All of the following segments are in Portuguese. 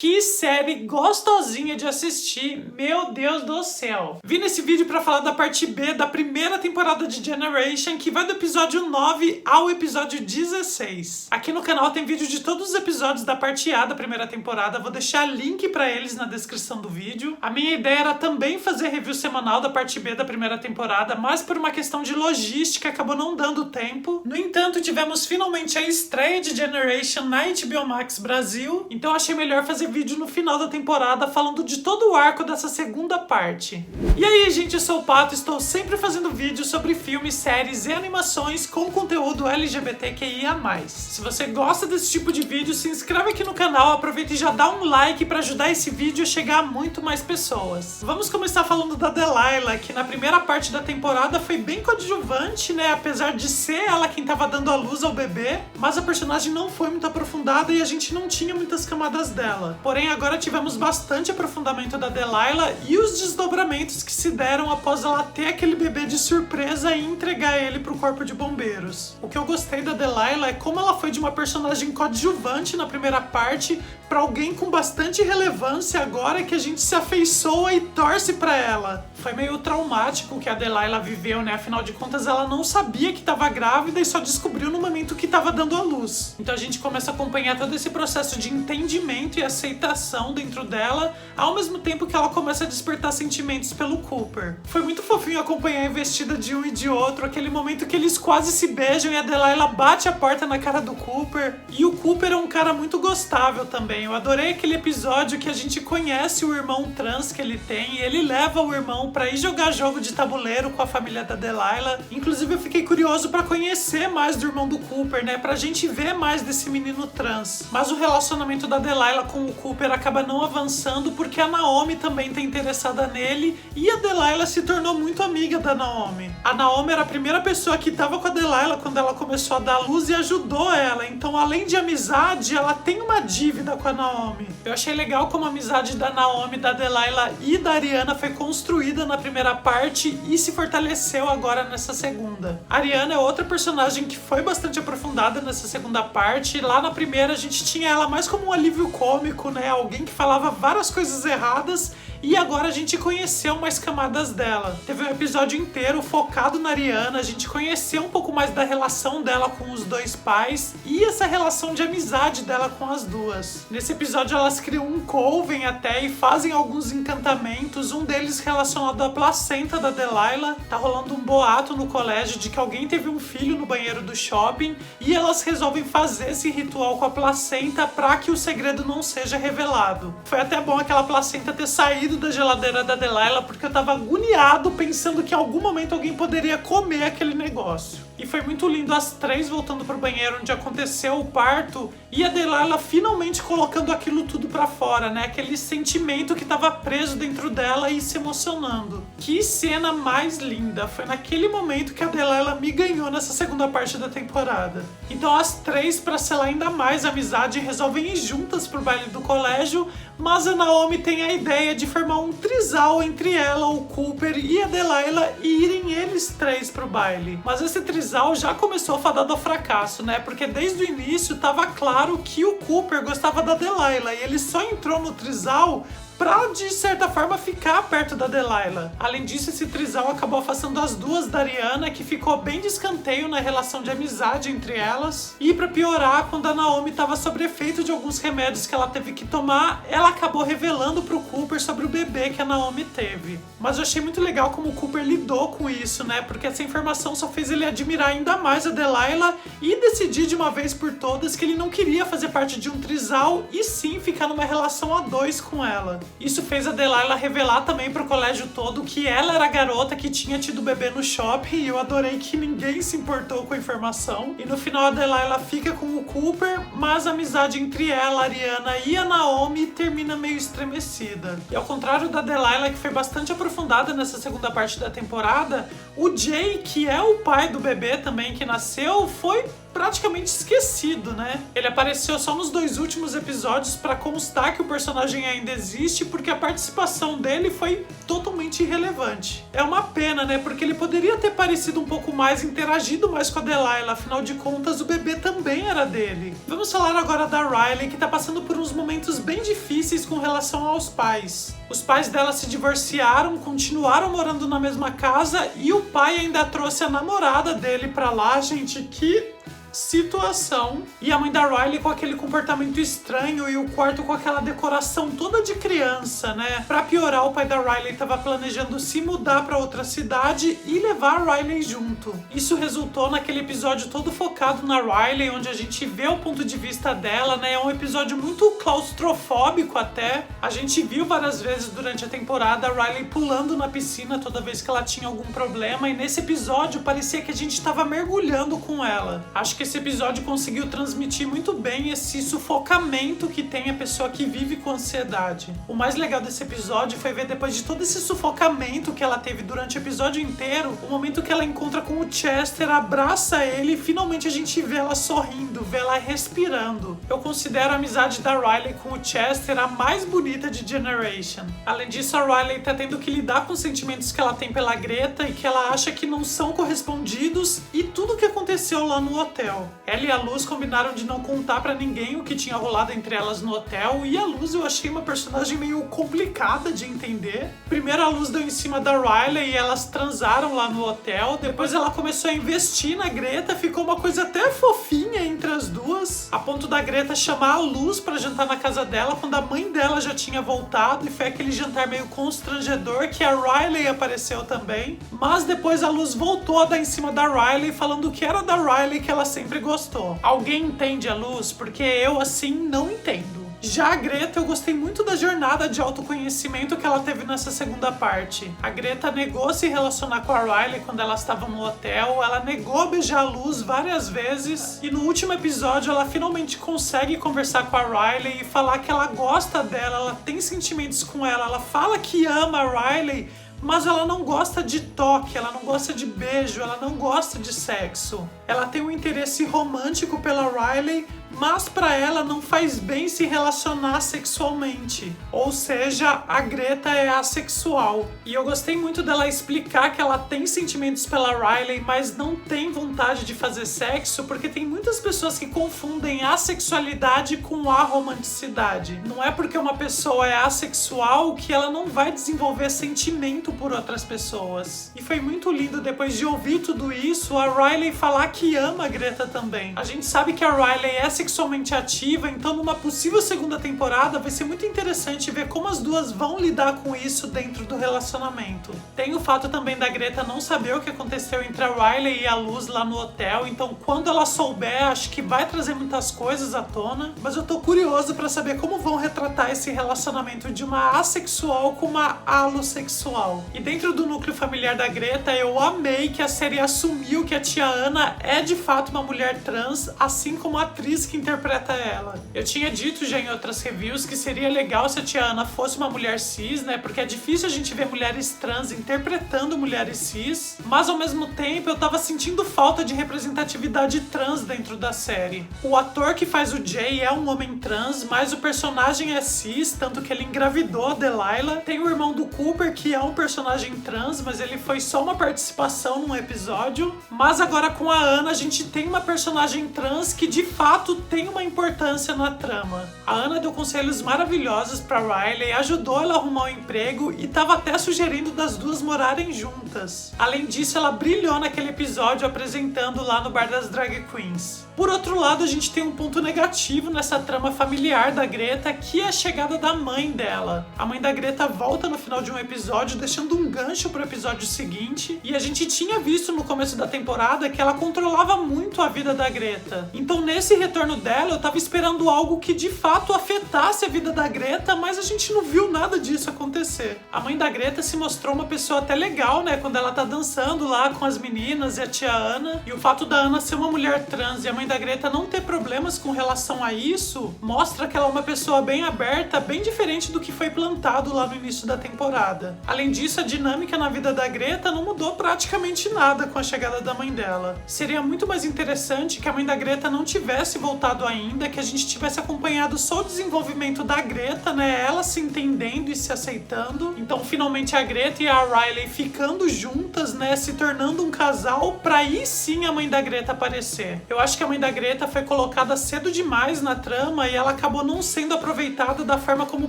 Que série gostosinha de assistir, meu Deus do céu. Vim nesse vídeo pra falar da parte B da primeira temporada de Generation, que vai do episódio 9 ao episódio 16. Aqui no canal tem vídeo de todos os episódios da parte A da primeira temporada, vou deixar link pra eles na descrição do vídeo. A minha ideia era também fazer review semanal da parte B da primeira temporada, mas por uma questão de logística acabou não dando tempo. No entanto, tivemos finalmente a estreia de Generation na HBO Max Brasil, então achei melhor fazer vídeo no final da temporada falando de todo o arco dessa segunda parte. E aí, gente, eu sou o Pato, estou sempre fazendo vídeos sobre filmes, séries e animações com conteúdo LGBTQIA+. Se você gosta desse tipo de vídeo, se inscreve aqui no canal, aproveita e já dá um like para ajudar esse vídeo a chegar a muito mais pessoas. Vamos começar falando da Delilah, que na primeira parte da temporada foi bem coadjuvante, né, apesar de ser ela quem estava dando a luz ao bebê, mas a personagem não foi muito aprofundada e a gente não tinha muitas camadas dela. Porém, agora tivemos bastante aprofundamento da Delilah e os desdobramentos que se deram após ela ter aquele bebê de surpresa e entregar ele pro corpo de bombeiros. O que eu gostei da Delilah é como ela foi de uma personagem coadjuvante na primeira parte pra alguém com bastante relevância agora que a gente se afeiçoa e torce pra ela. Foi meio traumático o que a Delilah viveu, né? Afinal de contas, ela não sabia que estava grávida e só descobriu no momento que estava dando à luz. Então a gente começa a acompanhar todo esse processo de entendimento e aceitação dentro dela, ao mesmo tempo que ela começa a despertar sentimentos pelo Cooper. Foi muito fofinho acompanhar a investida de um e de outro, aquele momento que eles quase se beijam e a Delilah bate a porta na cara do Cooper. E o Cooper é um cara muito gostável também. Eu adorei aquele episódio que a gente conhece o irmão trans que ele tem e ele leva o irmão pra ir jogar jogo de tabuleiro com a família da Delilah. Inclusive eu fiquei curioso pra conhecer mais do irmão do Cooper, né? Pra gente ver mais desse menino trans. Mas o relacionamento da Delilah com o Cooper acaba não avançando porque a Naomi também tá interessada nele e a Delilah se tornou muito amiga da Naomi. A Naomi era a primeira pessoa que tava com a Delilah quando ela começou a dar luz e ajudou ela. Então, além de amizade, ela tem uma dívida com a Naomi. Eu achei legal como a amizade da Naomi, da Delilah e da Ariana foi construída na primeira parte e se fortaleceu agora nessa segunda. A Ariana é outra personagem que foi bastante aprofundada nessa segunda parte. Lá na primeira a gente tinha ela mais como um alívio cômico, né? Alguém que falava várias coisas erradas. E agora a gente conheceu mais camadas dela. Teve um episódio inteiro focado na Ariana, a gente conheceu um pouco mais da relação dela com os dois pais e essa relação de amizade dela com as duas. Nesse episódio elas criam um coven até e fazem alguns encantamentos, um deles relacionado à placenta da Delilah. Tá rolando um boato no colégio de que alguém teve um filho no banheiro do shopping e elas resolvem fazer esse ritual com a placenta pra que o segredo não seja revelado. Foi até bom aquela placenta ter saído da geladeira da Delilah porque eu tava agoniado pensando que em algum momento alguém poderia comer aquele negócio. E foi muito lindo as três voltando pro banheiro onde aconteceu o parto e a Delilah finalmente colocando aquilo tudo pra fora, né? Aquele sentimento que tava preso dentro dela e se emocionando. Que cena mais linda! Foi naquele momento que a Delilah me ganhou nessa segunda parte da temporada. Então as três, pra selar ainda mais a amizade, resolvem ir juntas pro baile do colégio, mas a Naomi tem a ideia de formar um trisal entre ela, o Cooper e a Delilah e irem eles três pro baile. Mas esse trisal já começou fadado ao fracasso, né? Porque desde o início tava claro que o Cooper gostava da Delilah e ele só entrou no trisal pra, de certa forma, ficar perto da Delilah. Além disso, esse trisal acabou afastando as duas da Ariana, que ficou bem de escanteio na relação de amizade entre elas. E pra piorar, quando a Naomi tava sob efeito de alguns remédios que ela teve que tomar, ela acabou revelando pro Cooper sobre o bebê que a Naomi teve. Mas eu achei muito legal como o Cooper lidou com isso, né? Porque essa informação só fez ele admirar ainda mais a Delilah e decidir de uma vez por todas que ele não queria fazer parte de um trisal e sim ficar numa relação a dois com ela. Isso fez a Delilah revelar também pro colégio todo que ela era a garota que tinha tido bebê no shopping e eu adorei que ninguém se importou com a informação. E no final a Delilah fica com o Cooper, mas a amizade entre ela, a Ariana e a Naomi termina meio estremecida. E ao contrário da Delilah, que foi bastante aprofundada nessa segunda parte da temporada, o Jay, que é o pai do bebê também que nasceu, foi praticamente esquecido, né? Ele apareceu só nos 2 últimos episódios pra constar que o personagem ainda existe triste porque a participação dele foi totalmente irrelevante. É uma pena, né? Porque ele poderia ter parecido um pouco mais, interagido mais com a Delilah, afinal de contas o bebê também era dele. Vamos falar agora da Riley, que tá passando por uns momentos bem difíceis com relação aos pais. Os pais dela se divorciaram, continuaram morando na mesma casa e o pai ainda trouxe a namorada dele pra lá, gente, que situação. E a mãe da Riley com aquele comportamento estranho e o quarto com aquela decoração toda de criança, né? Pra piorar, o pai da Riley tava planejando se mudar pra outra cidade e levar a Riley junto. Isso resultou naquele episódio todo focado na Riley, onde a gente vê o ponto de vista dela, né? É um episódio muito claustrofóbico até. A gente viu várias vezes durante a temporada a Riley pulando na piscina toda vez que ela tinha algum problema, e nesse episódio parecia que a gente tava mergulhando com ela. Acho que esse episódio conseguiu transmitir muito bem esse sufocamento que tem a pessoa que vive com ansiedade. O mais legal desse episódio foi ver, depois de todo esse sufocamento que ela teve durante o episódio inteiro, o momento que ela encontra com o Chester, abraça ele e finalmente a gente vê ela sorrindo, vê ela respirando. Eu considero a amizade da Riley com o Chester a mais bonita de Generation. Além disso, a Riley tá tendo que lidar com os sentimentos que ela tem pela Greta e que ela acha que não são correspondidos, e tudo que aconteceu lá no hotel. Ela e a Luz combinaram de não contar pra ninguém o que tinha rolado entre elas no hotel, e a Luz eu achei uma personagem meio complicada de entender. Primeiro a Luz deu em cima da Riley e elas transaram lá no hotel, depois ela começou a investir na Greta, ficou uma coisa até fofinha entre as duas, a ponto da Greta chamar a Luz pra jantar na casa dela quando a mãe dela já tinha voltado, e foi aquele jantar meio constrangedor que a Riley apareceu também. Mas depois a Luz voltou a dar em cima da Riley, falando que era da Riley que ela sempre gostou. Alguém entende a Luz? Porque eu, assim, não entendo. Já a Greta, eu gostei muito da jornada de autoconhecimento que ela teve nessa segunda parte. A Greta negou se relacionar com a Riley quando elas estavam no hotel, ela negou beijar a Luz várias vezes, e no último episódio ela finalmente consegue conversar com a Riley e falar que ela gosta dela, ela tem sentimentos com ela, ela fala que ama a Riley, mas ela não gosta de toque, ela não gosta de beijo, ela não gosta de sexo. Ela tem um interesse romântico pela Riley, mas pra ela não faz bem se relacionar sexualmente. Ou seja, a Greta é assexual. E eu gostei muito dela explicar que ela tem sentimentos pela Riley, mas não tem vontade de fazer sexo, porque tem muitas pessoas que confundem assexualidade com aromanticidade. Não é porque uma pessoa é assexual que ela não vai desenvolver sentimento por outras pessoas. E foi muito lindo, depois de ouvir tudo isso, a Riley falar que ama a Greta também. A gente sabe que a Riley é sexualmente ativa, então numa possível segunda temporada vai ser muito interessante ver como as duas vão lidar com isso dentro do relacionamento. Tem o fato também da Greta não saber o que aconteceu entre a Riley e a Luz lá no hotel, então quando ela souber, acho que vai trazer muitas coisas à tona, mas eu tô curioso pra saber como vão retratar esse relacionamento de uma assexual com uma alossexual. E dentro do núcleo familiar da Greta, eu amei que a série assumiu que a tia Ana é de fato uma mulher trans, assim como a atriz que interpreta ela. Eu tinha dito já em outras reviews que seria legal se a tia Ana fosse uma mulher cis, né? Porque é difícil a gente ver mulheres trans interpretando mulheres cis, mas ao mesmo tempo eu tava sentindo falta de representatividade trans dentro da série. O ator que faz o Jay é um homem trans, mas o personagem é cis, tanto que ele engravidou a Delilah. Tem o irmão do Cooper, que é um personagem trans, mas ele foi só uma participação num episódio. Mas agora com a Ana a gente tem uma personagem trans que de fato tem uma importância na trama. A Ana deu conselhos maravilhosos pra Riley, ajudou ela a arrumar um emprego e tava até sugerindo das duas morarem juntas. Além disso, ela brilhou naquele episódio apresentando lá no Bar das Drag Queens. Por outro lado, a gente tem um ponto negativo nessa trama familiar da Greta, que é a chegada da mãe dela. A mãe da Greta volta no final de um episódio, deixando um gancho pro episódio seguinte, e a gente tinha visto no começo da temporada que ela controlava muito a vida da Greta. Então nesse retorno dela, eu tava esperando algo que de fato afetasse a vida da Greta, mas a gente não viu nada disso acontecer. A mãe da Greta se mostrou uma pessoa até legal, né, quando ela tá dançando lá com as meninas e a tia Ana, e o fato da Ana ser uma mulher trans e a mãe da Greta não ter problemas com relação a isso mostra que ela é uma pessoa bem aberta, bem diferente do que foi plantado lá no início da temporada. Além disso, a dinâmica na vida da Greta não mudou praticamente nada com a chegada da mãe dela. Seria muito mais interessante que a mãe da Greta não tivesse voltado ainda, que a gente tivesse acompanhado só o desenvolvimento da Greta, né? Ela se entendendo e se aceitando. Então, finalmente a Greta e a Riley ficando juntas, né? Se tornando um casal, pra aí sim a mãe da Greta aparecer. Eu acho que a mãe da Greta foi colocada cedo demais na trama e ela acabou não sendo aproveitada da forma como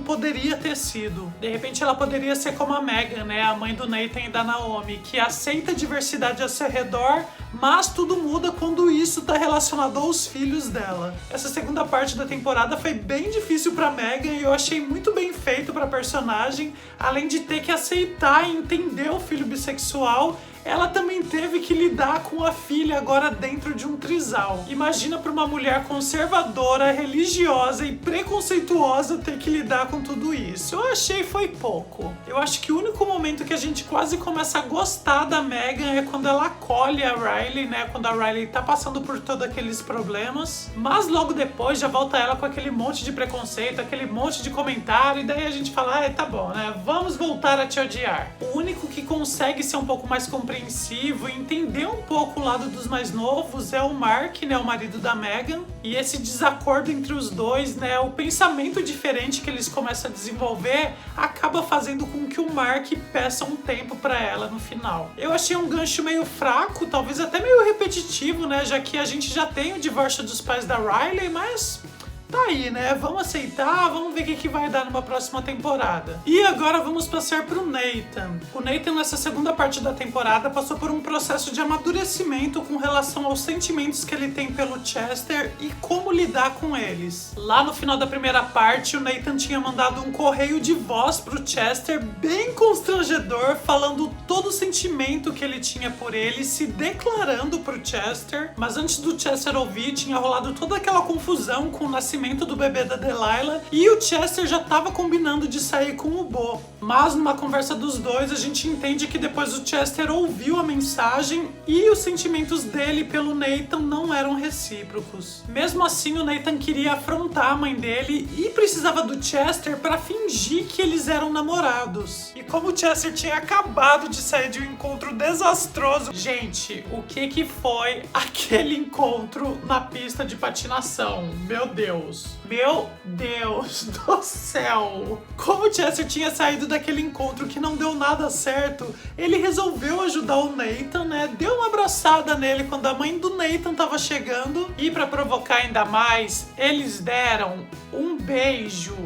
poderia ter sido. De repente ela poderia ser como a Megan, né? A mãe do Nathan e da Naomi, que aceita a diversidade ao seu redor, mas tudo muda quando isso tá relacionado aos filhos dela. Essa segunda parte da temporada foi bem difícil pra Megan e eu achei muito bem feito pra personagem. Além de ter que aceitar e entender o filho bissexual, ela também teve que lidar com a filha agora dentro de um trisal. Imagina para uma mulher conservadora, religiosa e preconceituosa ter que lidar com tudo isso. Eu achei foi pouco. Eu acho que o único momento que a gente quase começa a gostar da Megan é quando ela acolhe a Riley, né? Quando a Riley tá passando por todos aqueles problemas. Mas logo depois já volta ela com aquele monte de preconceito, aquele monte de comentário, e daí a gente fala, tá bom, né? Vamos voltar a te odiar. O único que consegue ser um pouco mais compreensivo e entender um pouco o lado dos mais novos é o Mark, né, o marido da Megan, e esse desacordo entre os dois, né, o pensamento diferente que eles começam a desenvolver acaba fazendo com que o Mark peça um tempo pra ela no final. Eu achei um gancho meio fraco, talvez até meio repetitivo, né, já que a gente já tem o divórcio dos pais da Riley, mas tá aí, né? Vamos aceitar, vamos ver o que vai dar numa próxima temporada. E agora vamos passar pro Nathan. O Nathan, nessa segunda parte da temporada, passou por um processo de amadurecimento com relação aos sentimentos que ele tem pelo Chester e como lidar com eles. Lá no final da primeira parte, o Nathan tinha mandado um correio de voz pro Chester, bem constrangedor, falando todo o sentimento que ele tinha por ele, se declarando pro Chester. Mas antes do Chester ouvir, tinha rolado toda aquela confusão com o nascimento do bebê da Delilah e o Chester já tava combinando de sair com o Bo. Mas numa conversa dos dois a gente entende que depois o Chester ouviu a mensagem e os sentimentos dele pelo Nathan não eram recíprocos. Mesmo assim, o Nathan queria afrontar a mãe dele e precisava do Chester para fingir que eles eram namorados. E como o Chester tinha acabado de sair de um encontro desastroso, gente, o que foi aquele encontro na pista de patinação? Meu Deus! Meu Deus do céu! Como o Chester tinha saído daquele encontro que não deu nada certo, ele resolveu ajudar o Nathan, né? Deu uma abraçada nele quando a mãe do Nathan tava chegando e pra provocar ainda mais, eles deram um beijo.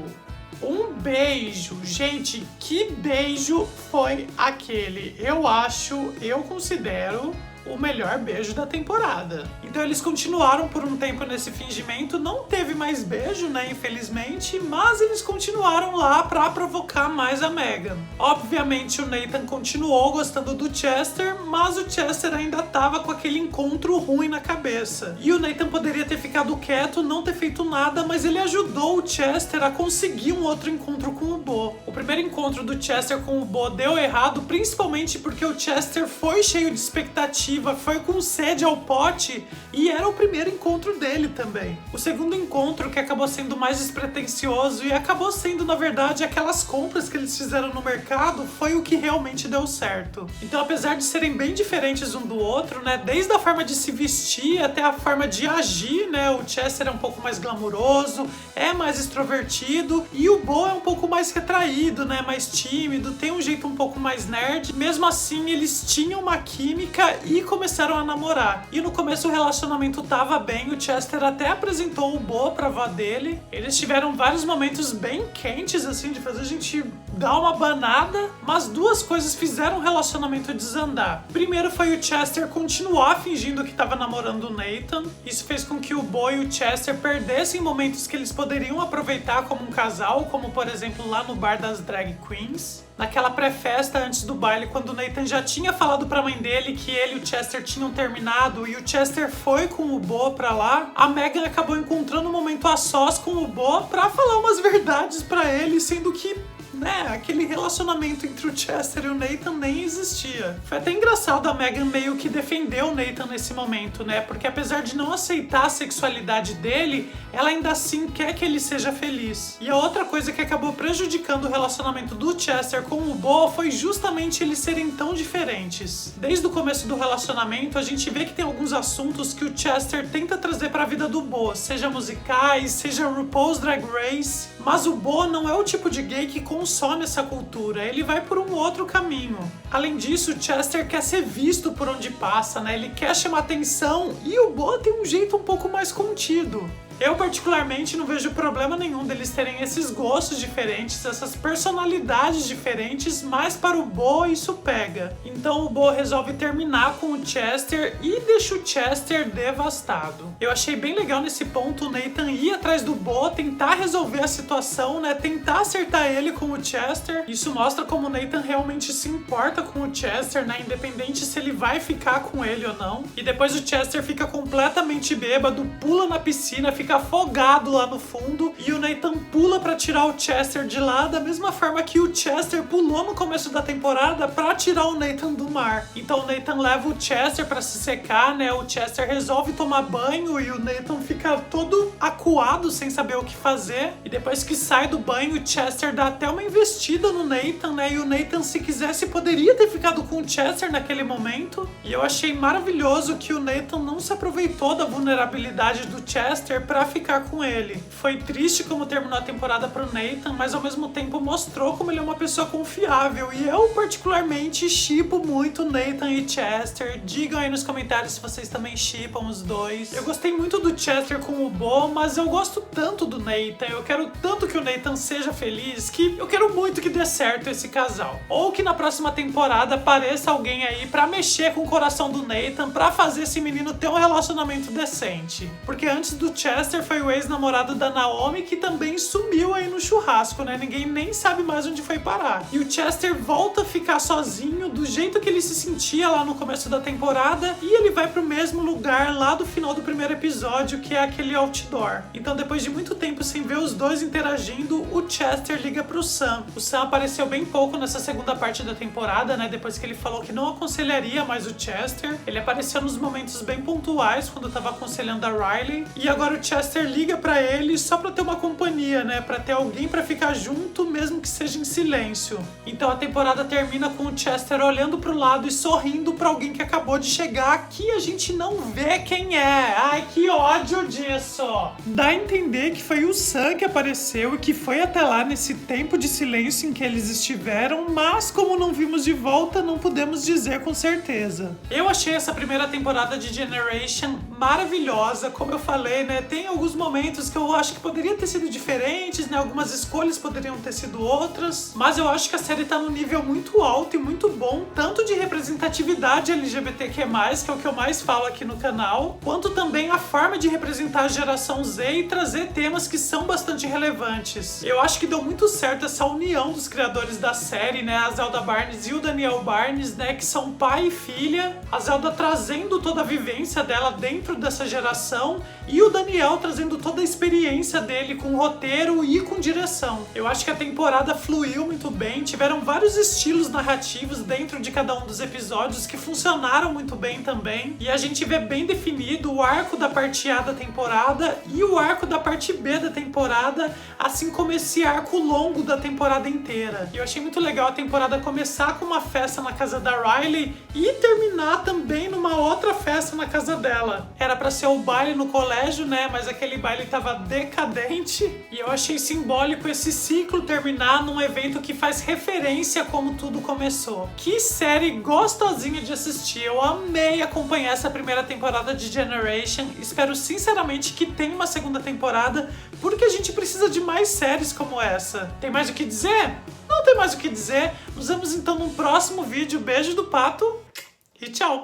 Um beijo. Gente, que beijo foi aquele? Eu considero o melhor beijo da temporada. Então eles continuaram por um tempo nesse fingimento, não teve mais beijo, né, infelizmente, mas eles continuaram lá pra provocar mais a Megan. Obviamente o Nathan continuou gostando do Chester, mas o Chester ainda tava com aquele encontro ruim na cabeça. E o Nathan poderia ter ficado quieto, não ter feito nada, mas ele ajudou o Chester a conseguir um outro encontro com o Bo. O primeiro encontro do Chester com o Bo deu errado, principalmente porque o Chester foi cheio de expectativa, foi com sede ao pote e era o primeiro encontro dele também. O segundo encontro, que acabou sendo mais despretensioso e acabou sendo, na verdade, aquelas compras que eles fizeram no mercado, foi o que realmente deu certo. Então, apesar de serem bem diferentes um do outro, né, desde a forma de se vestir até a forma de agir, né, o Chester é um pouco mais glamuroso, é mais extrovertido e o Bo é um pouco mais retraído, né, mais tímido, tem um jeito um pouco mais nerd. Mesmo assim, eles tinham uma química e começaram a namorar. E no começo o relacionamento tava bem, o Chester até apresentou o Bo pra avó dele. Eles tiveram vários momentos bem quentes, assim, de fazer a gente dar uma banada, mas duas coisas fizeram o relacionamento desandar. Primeiro foi o Chester continuar fingindo que tava namorando o Nathan. Isso fez com que o Bo e o Chester perdessem momentos que eles poderiam aproveitar como um casal, como por exemplo lá no bar das drag queens. naquela pré-festa antes do baile, quando o Nathan já tinha falado pra mãe dele que ele e o Chester tinham terminado e o Chester foi com o Beau pra lá, a Megan acabou encontrando um momento a sós com o Beau pra falar umas verdades pra ele, sendo que aquele relacionamento entre o Chester e o Nathan nem existia. Foi até engraçado a Megan meio que defender o Nathan nesse momento, né? Porque apesar de não aceitar a sexualidade dele, ela ainda assim quer que ele seja feliz. E a outra coisa que acabou prejudicando o relacionamento do Chester com o Beau foi justamente eles serem tão diferentes. Desde o começo do relacionamento, a gente vê que tem alguns assuntos que o Chester tenta trazer pra vida do Beau, seja musicais, seja RuPaul's Drag Race, mas o Beau não é o tipo de gay que consome essa cultura, ele vai por um outro caminho. Além disso, o Chester quer ser visto por onde passa, né? Ele quer chamar atenção e o Beau tem um jeito um pouco mais contido. Eu particularmente não vejo problema nenhum deles terem esses gostos diferentes, essas personalidades diferentes, mas para o Beau isso pega. Então o Beau resolve terminar com o Chester e deixa o Chester devastado. Eu achei bem legal nesse ponto o Nathan ir atrás do Beau, tentar resolver a situação, né? Tentar acertar ele com o Chester. Isso mostra como o Nathan realmente se importa com o Chester, né? Independente se ele vai ficar com ele ou não. E depois o Chester fica completamente bêbado, pula na piscina, fica afogado lá no fundo e o Nathan pula pra tirar o Chester de lá da mesma forma que o Chester pulou no começo da temporada pra tirar o Nathan do mar. Então o Nathan leva o Chester pra se secar, né? O Chester resolve tomar banho e o Nathan fica todo acuado sem saber o que fazer. E depois que sai do banho, o Chester dá até uma investida no Nathan, né? E o Nathan, se quisesse, poderia ter ficado com o Chester naquele momento. E eu achei maravilhoso que o Nathan não se aproveitou da vulnerabilidade do Chester pra ficar com ele. Foi triste como terminou a temporada pro Nathan, mas ao mesmo tempo mostrou como ele é uma pessoa confiável. E eu particularmente shippo muito Nathan e Chester. Digam aí nos comentários se vocês também shippam os dois. Eu gostei muito do Chester com o Beau, mas eu gosto tanto do Nathan. Eu quero tanto que o Nathan seja feliz que eu quero muito que dê certo esse casal. Ou que na próxima temporada apareça alguém aí pra mexer com o coração do Nathan, pra fazer esse menino ter um relacionamento decente. Porque antes do Chester foi o ex-namorado da Naomi, que também sumiu aí no churrasco, né? Ninguém nem sabe mais onde foi parar. E o Chester volta a ficar sozinho, do jeito que ele se sentia lá no começo da temporada, e ele vai pro mesmo lugar lá do final do primeiro episódio, que é aquele outdoor. Então, depois de muito tempo sem ver os dois interagindo, o Chester liga pro Sam. O Sam apareceu bem pouco nessa segunda parte da temporada, né? Depois que ele falou que não aconselharia mais o Chester. Ele apareceu nos momentos bem pontuais, quando tava aconselhando a Riley. E agora o Chester liga pra ele só pra ter uma companhia, né? Pra ter alguém pra ficar junto, mesmo que seja em silêncio. Então a temporada termina com o Chester olhando pro lado e sorrindo pra alguém que acabou de chegar. Aqui a gente não vê quem é. Ai, que ódio disso! Dá a entender que foi o Sam que apareceu e que foi até lá nesse tempo de silêncio em que eles estiveram, mas como não vimos de volta, não podemos dizer com certeza. Eu achei essa primeira temporada de Generation maravilhosa, como eu falei, né? Tem alguns momentos que eu acho que poderiam ter sido diferentes, né? Algumas escolhas poderiam ter sido outras, mas eu acho que a série tá num nível muito alto e muito bom, tanto de representatividade LGBTQ+, que é o que eu mais falo aqui no canal, quanto também a forma de representar a geração Z e trazer temas que são bastante relevantes. Eu acho que deu muito certo essa união dos criadores da série, né? A Zelda Barnes e o Daniel Barnes, né? Que são pai e filha. A Zelda trazendo toda a vivência dela dentro dessa geração e o Daniel trazendo toda a experiência dele com roteiro e com direção. Eu acho que a temporada fluiu muito bem, tiveram vários estilos narrativos dentro de cada um dos episódios que funcionaram muito bem também, e a gente vê bem definido o arco da parte A da temporada e o arco da parte B da temporada, assim como esse arco longo da temporada inteira. E eu achei muito legal a temporada começar com uma festa na casa da Riley e terminar também numa outra festa na casa dela. Era pra ser o baile no colégio, né? Mas aquele baile tava decadente e eu achei simbólico esse ciclo terminar num evento que faz referência a como tudo começou. Que série gostosinha de assistir. Eu amei acompanhar essa primeira temporada de Generation. Espero sinceramente que tenha uma segunda temporada, porque a gente precisa de mais séries como essa. Tem mais o que dizer? Não tem mais o que dizer. Nos vemos então no próximo vídeo. Beijo do Pato e tchau!